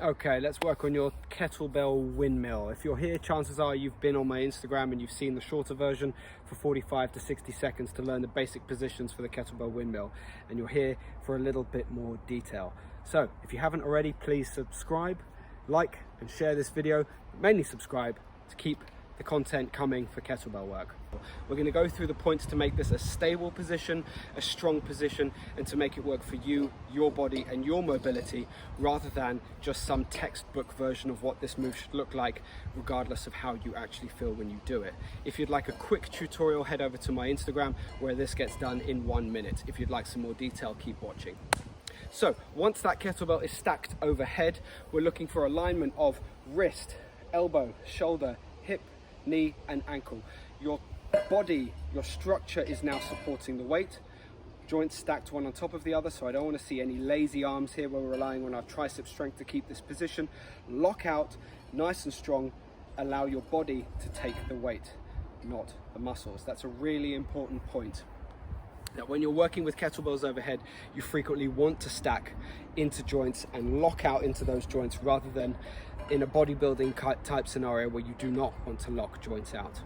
Okay, let's work on your kettlebell windmill. If you're here, chances are you've been on my Instagram and you've seen the shorter version for 45 to 60 seconds to learn the basic positions for the kettlebell windmill. And you're here for a little bit more detail. So if you haven't already, please subscribe, like and share this video. Mainly subscribe to keep the content coming for kettlebell work. We're going to go through the points to make this a stable position, a strong position, and to make it work for you, your body and your mobility, rather than just some textbook version of what this move should look like, regardless of how you actually feel when you do it. If you'd like a quick tutorial, head over to my Instagram where this gets done in 1 minute. If you'd like some more detail, keep watching. So once that kettlebell is stacked overhead, we're looking for alignment of wrist, elbow, shoulder, hip, knee and ankle. Your body, your structure is now supporting the weight. Joints stacked one on top of the other, so I don't want to see any lazy arms here where we're relying on our tricep strength to keep this position. Lock out, nice and strong. Allow your body to take the weight, not the muscles. That's a really important point. Now, when you're working with kettlebells overhead, you frequently want to stack into joints and lock out into those joints rather than in a bodybuilding type scenario where you do not want to lock joints out.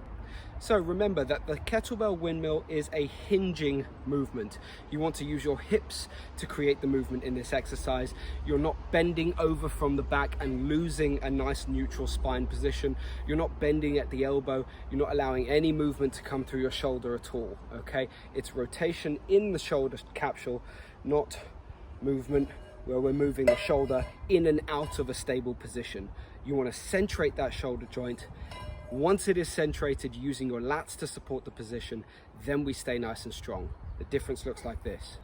So remember that the kettlebell windmill is a hinging movement. You want to use your hips to create the movement in this exercise. You're not bending over from the back and losing a nice neutral spine position. You're not bending at the elbow. You're not allowing any movement to come through your shoulder at all, okay? It's rotation in the shoulder capsule, not movement where we're moving the shoulder in and out of a stable position. You want to centrate that shoulder joint. Once it is centrated, using your lats to support the position, then we stay nice and strong. The difference looks like this.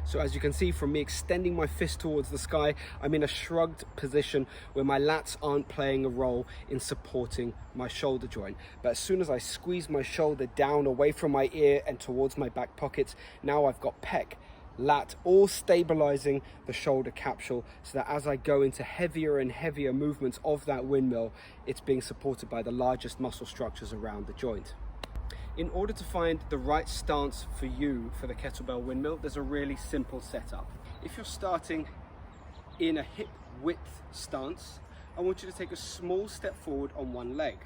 So as you can see from me extending my fist towards the sky, I'm in a shrugged position where my lats aren't playing a role in supporting my shoulder joint. But as soon as I squeeze my shoulder down away from my ear and towards my back pockets, now I've got pec, lat, all stabilizing the shoulder capsule so that as I go into heavier and heavier movements of that windmill, it's being supported by the largest muscle structures around the joint. In order to find the right stance for you for the kettlebell windmill, there's a really simple setup. If you're starting in a hip width stance, I want you to take a small step forward on one leg.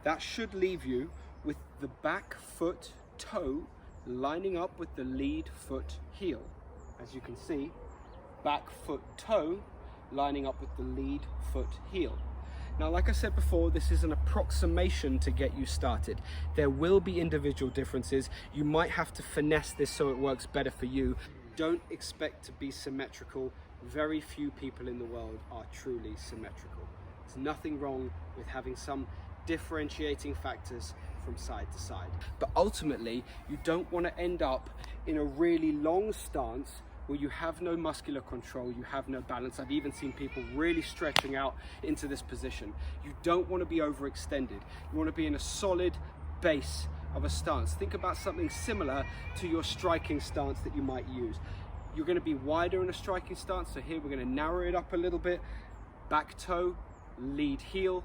That should leave you with the back foot toe lining up with the lead foot heel. As you can see, back foot toe lining up with the lead foot heel. Now, like I said before, this is an approximation to get you started. There will be individual differences. You might have to finesse this so it works better for you. Don't expect to be symmetrical. Very few people in the world are truly symmetrical. There's nothing wrong with having some differentiating factors from side to side. But ultimately, you don't want to end up in a really long stance where you have no muscular control, you have no balance. I've even seen people really stretching out into this position. You don't want to be overextended. You want to be in a solid base of a stance. Think about something similar to your striking stance that you might use. You're going to be wider in a striking stance, so here we're going to narrow it up a little bit. Back toe, lead heel,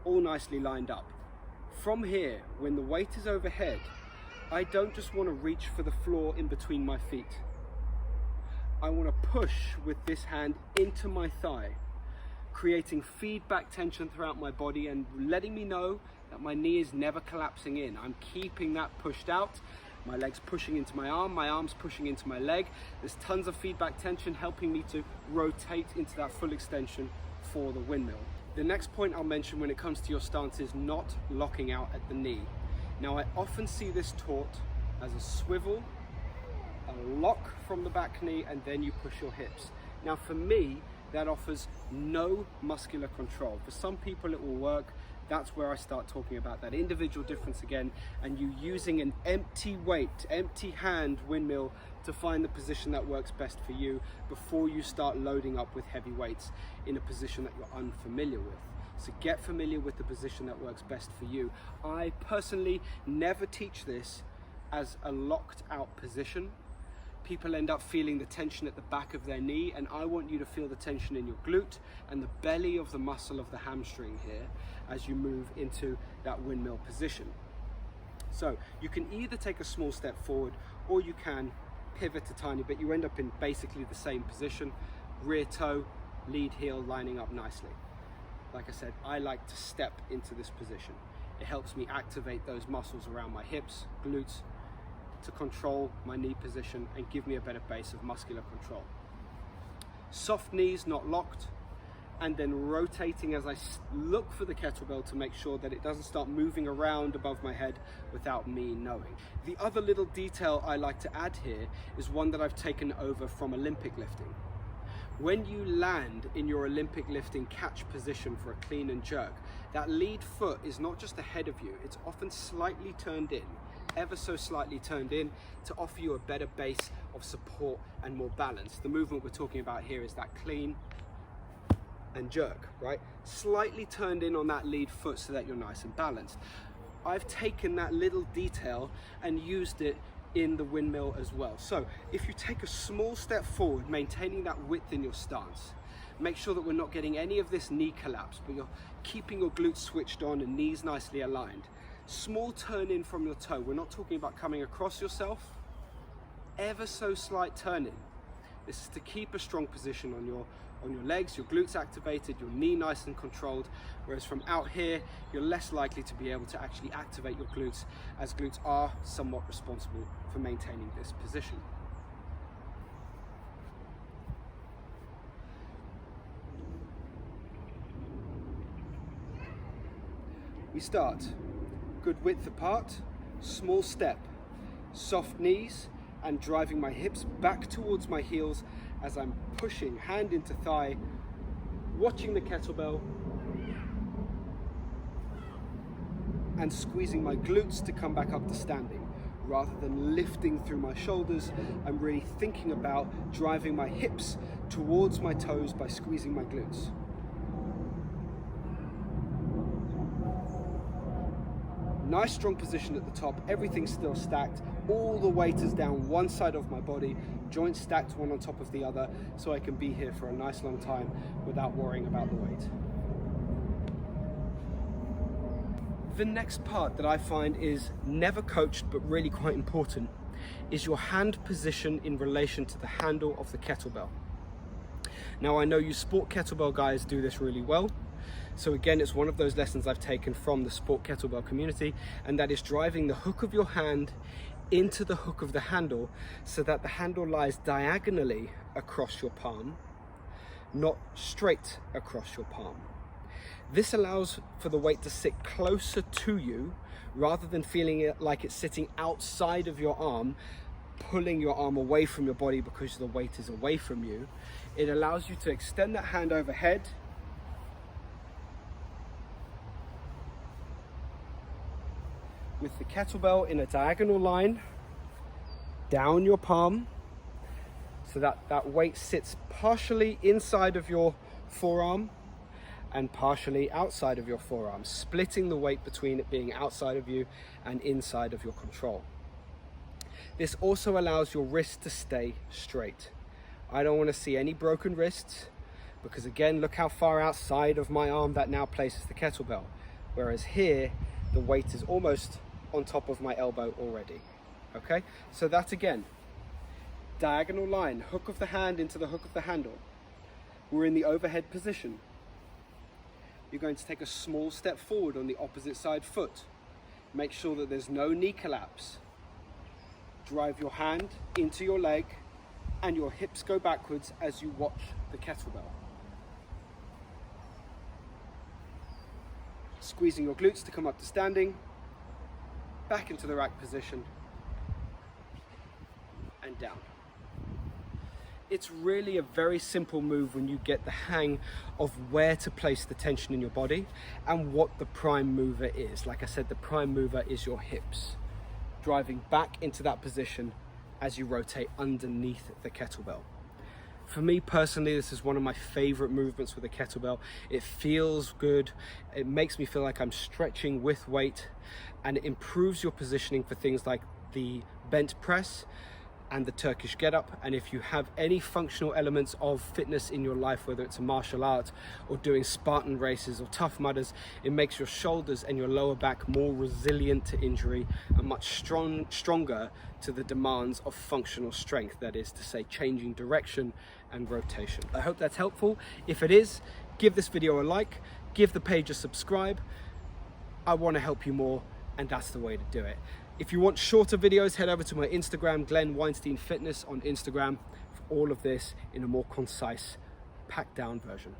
all nicely lined up. From here, when the weight is overhead, I don't just want to reach for the floor in between my feet. I want to push with this hand into my thigh, creating feedback tension throughout my body and letting me know that my knee is never collapsing in. I'm keeping that pushed out. My leg's pushing into my arm's pushing into my leg. There's tons of feedback tension helping me to rotate into that full extension for the windmill. The next point I'll mention when it comes to your stance is not locking out at the knee. Now, I often see this taught as a swivel, a lock from the back knee, and then you push your hips. Now, for me, that offers no muscular control. For some people it will work. That's where I start talking about that individual difference again, and you using an empty weight, empty hand windmill to find the position that works best for you before you start loading up with heavy weights in a position that you're unfamiliar with. So get familiar with the position that works best for you. I personally never teach this as a locked out position. People end up feeling the tension at the back of their knee, and I want you to feel the tension in your glute and the belly of the muscle of the hamstring here as you move into that windmill position. So you can either take a small step forward or you can pivot a tiny bit. You end up in basically the same position, rear toe, lead heel lining up nicely. Like I said, I like to step into this position. It helps me activate those muscles around my hips, glutes, to control my knee position and give me a better base of muscular control. Soft knees, not locked, and then rotating as I look for the kettlebell to make sure that it doesn't start moving around above my head without me knowing. The other little detail I like to add here is one that I've taken over from Olympic lifting. When you land in your Olympic lifting catch position for a clean and jerk, that lead foot is not just ahead of you, it's often slightly turned in, ever so slightly turned in, to offer you a better base of support and more balance. The movement we're talking about here is that clean and jerk, right? Slightly turned in on that lead foot so that you're nice and balanced. I've taken that little detail and used it in the windmill as well. So if you take a small step forward, maintaining that width in your stance, make sure that we're not getting any of this knee collapse, but you're keeping your glutes switched on and knees nicely aligned. Small turn in from your toe. We're not talking about coming across yourself. Ever so slight turn in. This is to keep a strong position on your legs, your glutes activated, your knee nice and controlled, whereas from out here, you're less likely to be able to actually activate your glutes, as glutes are somewhat responsible for maintaining this position. We start good width apart, small step, soft knees, and driving my hips back towards my heels as I'm pushing hand into thigh, watching the kettlebell and squeezing my glutes to come back up to standing. Rather than lifting through my shoulders, I'm really thinking about driving my hips towards my toes by squeezing my glutes. Nice strong position at the top, everything's still stacked, all the weight is down one side of my body, joints stacked one on top of the other, so I can be here for a nice long time without worrying about the weight. The next part that I find is never coached but really quite important is your hand position in relation to the handle of the kettlebell. Now I know you sport kettlebell guys do this really well. So again, it's one of those lessons I've taken from the sport kettlebell community, and that is driving the hook of your hand into the hook of the handle so that the handle lies diagonally across your palm, not straight across your palm. This allows for the weight to sit closer to you rather than feeling it like it's sitting outside of your arm, pulling your arm away from your body because the weight is away from you. It allows you to extend that hand overhead, with the kettlebell in a diagonal line down your palm, so that weight sits partially inside of your forearm and partially outside of your forearm, splitting the weight between it being outside of you and inside of your control. This also allows your wrist to stay straight. I don't want to see any broken wrists, because again, look how far outside of my arm that now places the kettlebell. Whereas here, the weight is almost on top of my elbow already. Okay, so that again, diagonal line, hook of the hand into the hook of the handle. We're in the overhead position. You're going to take a small step forward on the opposite side foot. Make sure that there's no knee collapse. Drive your hand into your leg and your hips go backwards as you watch the kettlebell. Squeezing your glutes to come up to standing, back into the rack position, and down. It's really a very simple move when you get the hang of where to place the tension in your body and what the prime mover is. Like I said, the prime mover is your hips, driving back into that position as you rotate underneath the kettlebell. For me personally, this is one of my favorite movements with a kettlebell. It feels good. It makes me feel like I'm stretching with weight, and it improves your positioning for things like the bent press and the Turkish get up. And if you have any functional elements of fitness in your life, whether it's a martial art or doing Spartan races or Tough Mudders, it makes your shoulders and your lower back more resilient to injury and much stronger to the demands of functional strength, that is to say changing direction and rotation. I hope that's helpful. If it is, give this video a like, give the page a subscribe. I want to help you more, and that's the way to do it. If you want shorter videos, head over to my Instagram, Glenn Weinstein Fitness on Instagram, for all of this in a more concise, packed down version.